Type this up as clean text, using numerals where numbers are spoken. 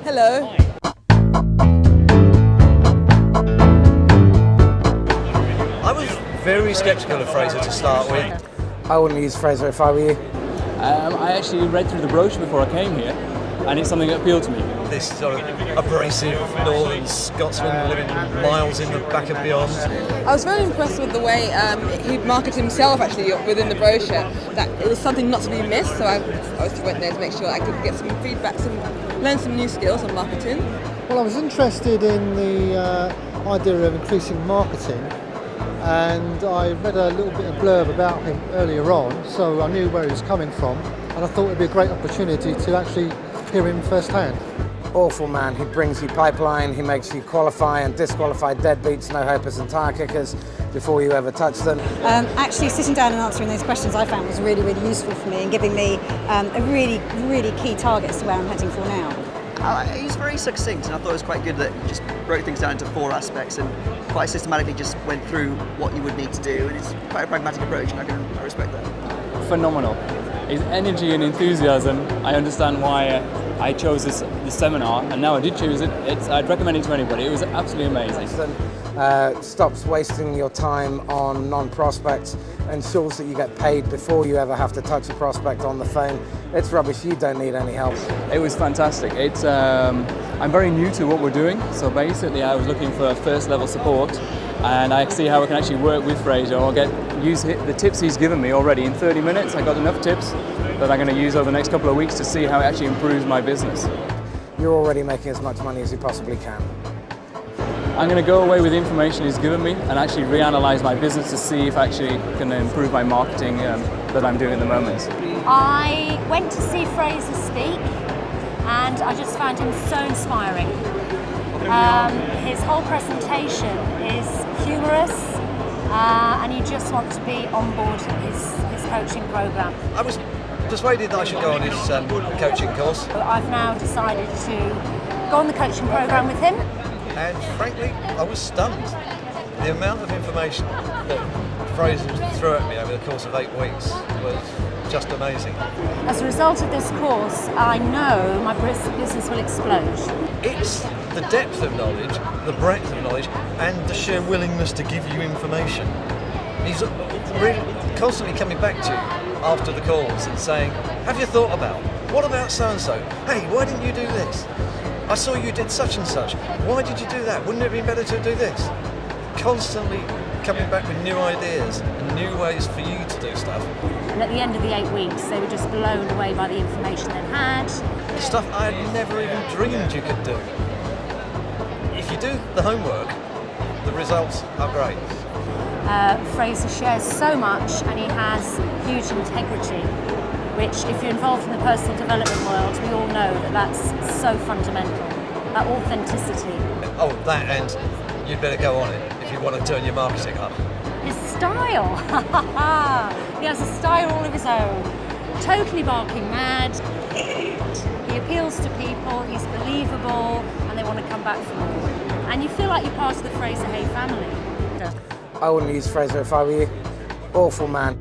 Hello. I was very sceptical of Fraser to start with. I wouldn't use Fraser if I were you. I actually read through the brochure before I came here, and it's something that appealed to me. This sort of abrasive northern Scotsman living miles in the back and beyond. I was very impressed with the way he marketed himself actually within the brochure, that it was something not to be missed, so I obviously went there to make sure I could get some feedback, learn some new skills on marketing. Well, I was interested in the idea of increasing marketing, and I read a little bit of blurb about him earlier on, so I knew where he was coming from, and I thought it would be a great opportunity to actually hear him firsthand. Awful man. He brings you pipeline, he makes you qualify and disqualify deadbeats, no-hopers and tire kickers before you ever touch them. Actually sitting down and answering those questions I found was really, really useful for me and giving me a really, really key target as to where I'm heading for now. He's very succinct, and I thought it was quite good that he just broke things down into 4 aspects and quite systematically just went through what you would need to do, and it's quite a pragmatic approach, and I respect that. Phenomenal. His energy and enthusiasm, I understand why I chose this seminar, and now I did choose it. I'd recommend it to anybody. It was absolutely amazing. Stops wasting your time on non-prospects, ensures that you get paid before you ever have to touch a prospect on the phone. It's rubbish, you don't need any help. It was fantastic. I'm very new to what we're doing, so basically I was looking for first level support, and I see how I can actually work with Fraser or use the tips he's given me already. In 30 minutes I got enough tips that I'm going to use over the next couple of weeks to see how it actually improves my business. You're already making as much money as you possibly can. I'm going to go away with the information he's given me and actually reanalyze my business to see if I actually can improve my marketing that I'm doing at the moment. I went to see Fraser speak, and I just found him so inspiring. His whole presentation is humorous, and you just want to be on board his coaching program. I was persuaded that I should go on his coaching course. I've now decided to go on the coaching program with him. And frankly, I was stunned. The amount of information that Fraser threw at me over the course of 8 weeks was just amazing. As a result of this course, I know my business will explode. It's the depth of knowledge, the breadth of knowledge, and the sheer willingness to give you information. He's really constantly coming back to you after the calls and saying, have you thought about, what about so-and-so? Hey, why didn't you do this? I saw you did such and such. Why did you do that? Wouldn't it have been better to do this? Constantly coming back with new ideas and new ways for you to do stuff. And at the end of the 8 weeks, they were just blown away by the information they'd had. Stuff I had never even dreamed you could do. If you do the homework, the results are great. Fraser shares so much, and he has huge integrity, which, if you're involved in the personal development world, we all know that that's so fundamental, that authenticity. Oh, that, and you'd better go on it if you want to turn your marketing up. His style! He has a style all of his own. Totally barking mad. He appeals to people, he's believable, and they want to come back for more. And you feel like you're part of the Fraser Hay family. I wouldn't use Fraser if I were you. Awful man.